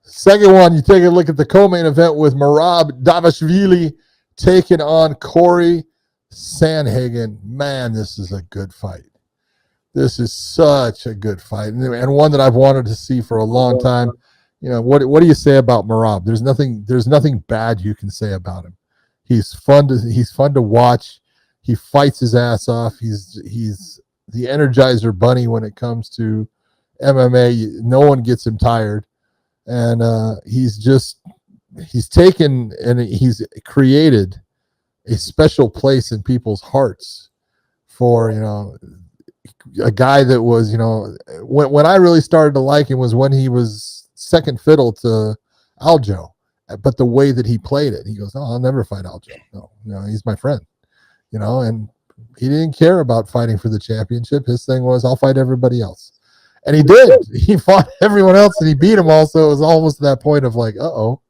Second one, you take a look at the co-main event with Merab Dvalishvili taking on Cory Sandhagen. Man, this is a good fight. This is such a good fight, and one that I've wanted to see for a long time. You know, what do you say about Merab? There's nothing bad you can say about him. He's fun to watch. He fights his ass off. He's the Energizer Bunny when it comes to MMA. No one gets him tired, and he's taken and he's created a special place in people's hearts for, you know, a guy that was, you know, when I really started to like him was when he was second fiddle to Aljo, but the way that he played it, he goes, "Oh, I'll never fight Aljo. No, he's my friend," you know, and he didn't care about fighting for the championship. His thing was, "I'll fight everybody else," and he did. He fought everyone else and he beat them all. So it was almost to that point of like, you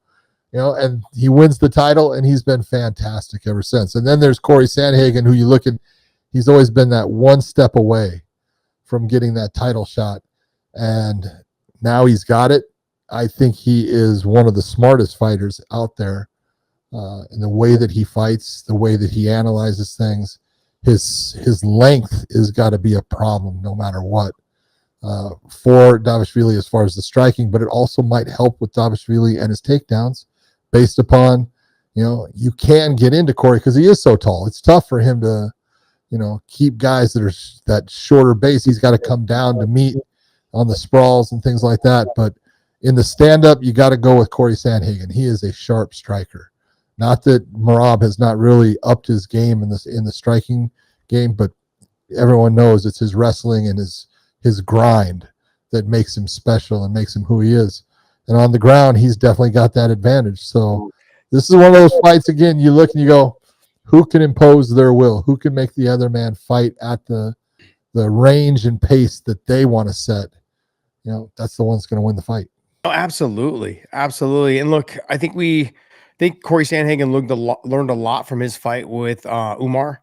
know, and he wins the title and he's been fantastic ever since. And then there's Cory Sandhagen, who you look at, he's always been that one step away from getting that title shot, and now he's got it. I think he is one of the smartest fighters out there in the way that he fights, the way that he analyzes things. His length is got to be a problem no matter what for Dvalishvili as far as the striking, but it also might help with Dvalishvili and his takedowns based upon, you know, you can get into Cory because he is so tall. It's tough for him to, you know, keep guys that are that shorter base. He's got to come down to meet on the sprawls and things like that. But in the stand-up, you got to go with Cory Sandhagen. He is a sharp striker. Not that Merab has not really upped his game in the striking game, but everyone knows it's his wrestling and his grind that makes him special and makes him who he is. And on the ground, he's definitely got that advantage. So this is one of those fights, again, you look and you go, who can impose their will? Who can make the other man fight at the range and pace that they want to set? You know, that's the one that's going to win the fight. Oh, absolutely. Absolutely. And look, I think Cory Sandhagen learned a lot from his fight with Umar,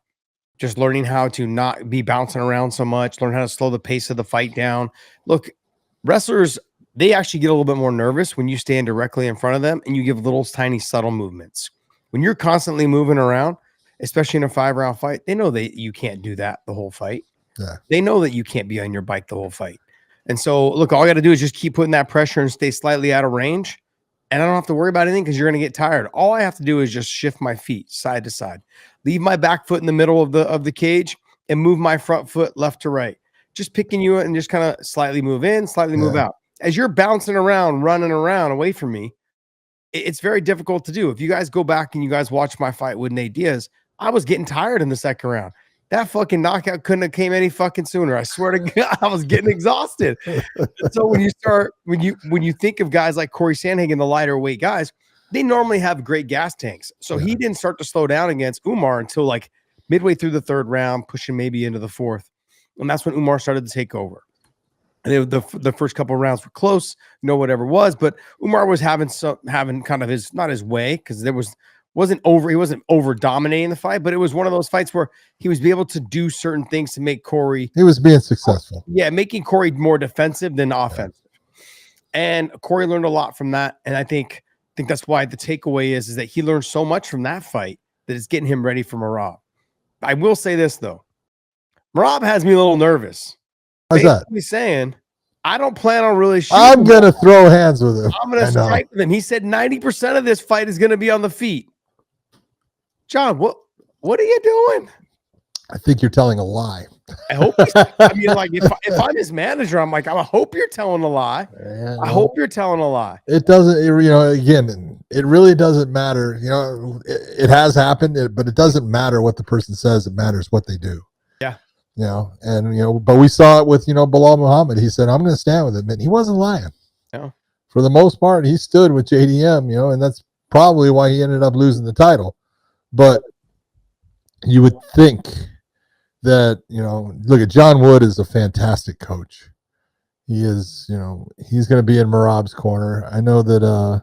just learning how to not be bouncing around so much, learn how to slow the pace of the fight down. Look, wrestlers, they actually get a little bit more nervous when you stand directly in front of them and you give little tiny subtle movements. When you're constantly moving around, especially in a 5-round fight, they know that you can't do that the whole fight. Yeah. They know that you can't be on your bike the whole fight. And so, look, all I got to do is just keep putting that pressure and stay slightly out of range. And I don't have to worry about anything because you're going to get tired. All I have to do is just shift my feet side to side, leave my back foot in the middle of the cage, and move my front foot left to right. Just picking you and just kind of slightly move in, slightly move out. As you're bouncing around, running around away from me, it's very difficult to do. If you guys go back and you guys watch my fight with Nate Diaz, I was getting tired in the second round. That fucking knockout couldn't have came any fucking sooner. I swear to God, I was getting exhausted. So when you think of guys like Cory Sandhagen, the lighter weight guys, they normally have great gas tanks. So he didn't start to slow down against Umar until like midway through the third round, pushing maybe into the fourth. And that's when Umar started to take over. And the first couple of rounds were close, whatever it was, but Umar was having kind of not his way, because he wasn't over dominating the fight, but it was one of those fights where he was able to do certain things to make Cory. He was being successful. Yeah, making Cory more defensive than offensive. And Cory learned a lot from that. And I think that's why the takeaway is that he learned so much from that fight that it's getting him ready for Merab. I will say this though. Merab has me a little nervous. How's that? He's saying, I don't plan on really shooting. I'm going to throw hands with him. I'm going to strike with him. He said 90% of this fight is going to be on the feet. John, what are you doing? I think you're telling a lie. I hope. I mean, like, if I'm his manager, I'm like, I hope you're telling a lie. Yeah, I hope you're telling a lie. It doesn't, again, it really doesn't matter. It has happened, but it doesn't matter what the person says. It matters what they do. But we saw it with, Bilal Muhammad. He said, I'm going to stand with him. And he wasn't lying. No. For the most part, he stood with JDM, and that's probably why he ended up losing the title. But you would think that, look at John Wood is a fantastic coach. He is, he's going to be in Merab's corner. I know that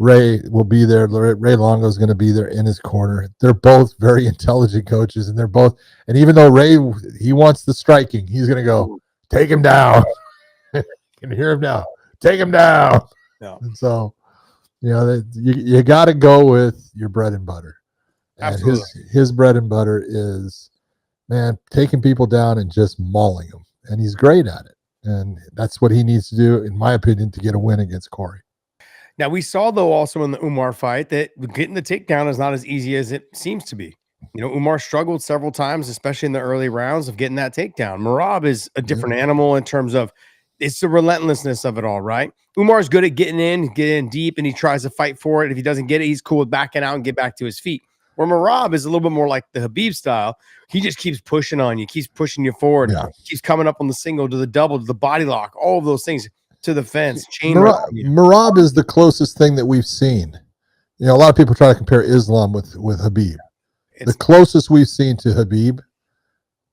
Ray will be there. Ray Longo is going to be there in his corner. They're both very intelligent coaches, and and even though Ray, he wants the striking, he's going to go, take him down. You can hear him now. Take him down. No, And so, you got to go with your bread and butter. And absolutely. his bread and butter is, man, taking people down and just mauling them. And he's great at it. And that's what he needs to do, in my opinion, to get a win against Cory. Now, we saw, though, also in the Umar fight that getting the takedown is not as easy as it seems to be. Umar struggled several times, especially in the early rounds of getting that takedown. Merab is a different animal in terms of it's the relentlessness of it all, right? Umar's good at getting in deep, and he tries to fight for it. If he doesn't get it, he's cool with backing out and get back to his feet. Where Merab is a little bit more like the Khabib style. He just keeps pushing on you, keeps pushing you forward, keeps coming up on the single, to the double, to the body lock, all of those things, to the fence. Merab is the closest thing that we've seen. A lot of people try to compare Islam with Khabib. The closest we've seen to Khabib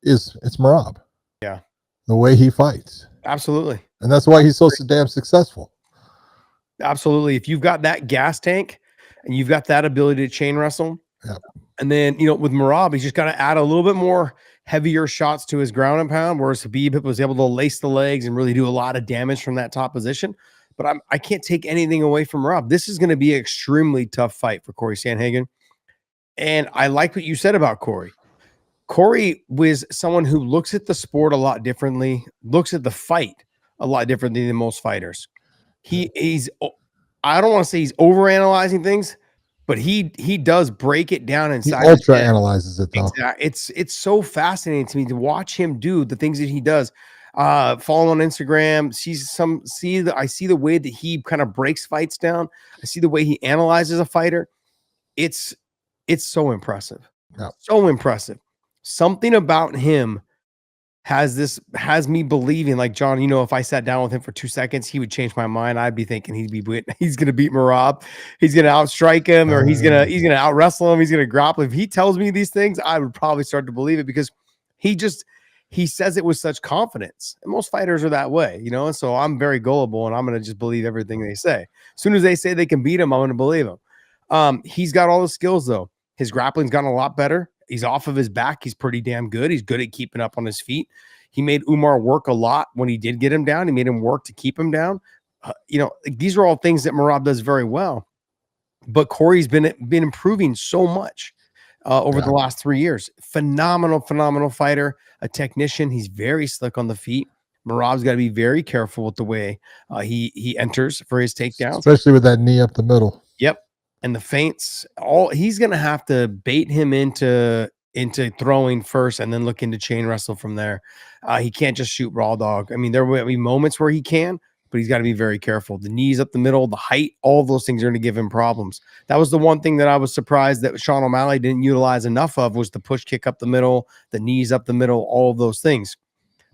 it's Merab. Yeah. The way he fights. Absolutely. And that's why he's so damn successful. Absolutely. If you've got that gas tank and you've got that ability to chain wrestle, and then, with Merab, he's just got to add a little bit more heavier shots to his ground and pound, whereas Khabib was able to lace the legs and really do a lot of damage from that top position. But I can't take anything away from Merab. This is going to be an extremely tough fight for Cory Sandhagen. And I like what you said about Cory. Cory was someone who looks at the sport a lot differently, looks at the fight a lot differently than most fighters. He's I don't want to say he's overanalyzing things, but he does break it down inside. He ultra analyzes it, though. It's so fascinating to me to watch him do the things that he does. Follow on Instagram, I see the way that he kind of breaks fights down. I see the way he analyzes a fighter. It's so impressive. So impressive. Something about him has me believing, like, John, if I sat down with him for 2 seconds, he would change my mind. I'd be thinking he's going to beat Merab. He's going to outstrike him, or he's going to out wrestle him. He's going to grapple. If he tells me these things, I would probably start to believe it, because he says it with such confidence. And most fighters are that way, and so I'm very gullible, and I'm going to just believe everything they say. As soon as they say they can beat him, I'm going to believe him. He's got all the skills, though. His grappling's gotten a lot better. He's off of his back. He's pretty damn good. He's good at keeping up on his feet. He made Umar work a lot when he did get him down. He made him work to keep him down. These are all things that Merab does very well. But Cory's been improving so much over the last 3 years. Phenomenal fighter, a technician. He's very slick on the feet. Merab's got to be very careful with the way he enters for his takedowns, especially with that knee up the middle. Yep. And the feints, he's going to have to bait him into throwing first, and then look into chain wrestle from there. He can't just shoot raw dog. I mean, there will be moments where he can, but he's got to be very careful. The knees up the middle, the height, all of those things are going to give him problems. That was the one thing that I was surprised that Sean O'Malley didn't utilize enough of, was the push kick up the middle, the knees up the middle, all of those things.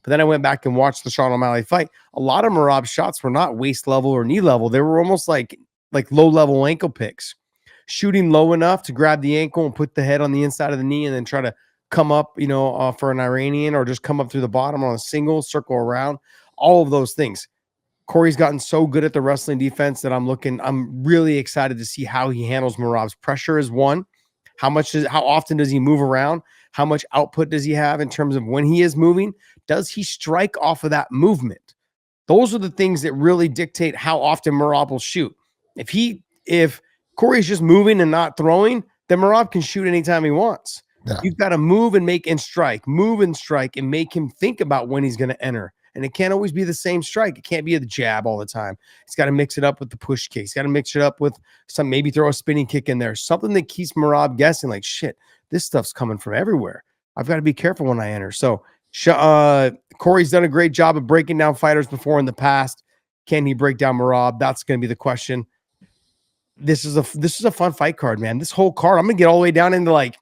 But then I went back and watched the Sean O'Malley fight. A lot of Merab's shots were not waist level or knee level. They were almost like low level ankle picks. Shooting low enough to grab the ankle and put the head on the inside of the knee, and then try to come up, for an Iranian, or just come up through the bottom on a single, circle around, all of those things. Cory's gotten so good at the wrestling defense that I'm really excited to see how he handles Merab's pressure is one. How often does he move around? How much output does he have in terms of when he is moving? Does he strike off of that movement? Those are the things that really dictate how often Merab will shoot. If Cory's just moving and not throwing, then Merab can shoot anytime he wants. Yeah. You've got to move and strike, and make him think about when he's going to enter. And it can't always be the same strike. It can't be the jab all the time. He's got to mix it up with the push kick. He's got to mix it up with maybe throw a spinning kick in there. Something that keeps Merab guessing, like, shit, this stuff's coming from everywhere. I've got to be careful when I enter. So Cory's done a great job of breaking down fighters before in the past. Can he break down Merab? That's going to be the question. This is a fun fight card, man. This whole card, I'm going to get all the way down into like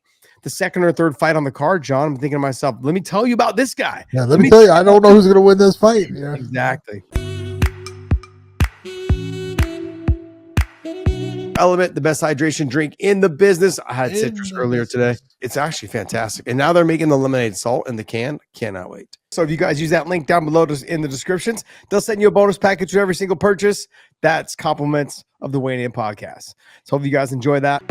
the second or third fight on the card, John. I'm thinking to myself, let me tell you about this guy. Yeah, let me tell you, I don't know who's going to win this fight. Yeah. Exactly. Element, the best hydration drink in the business. I had citrus earlier today. It's actually fantastic. And now they're making the lemonade salt in the can. Cannot wait. So if you guys use that link down below in the descriptions, they'll send you a bonus package for every single purchase. That's compliments of the Weigh In podcast. So hope you guys enjoy that.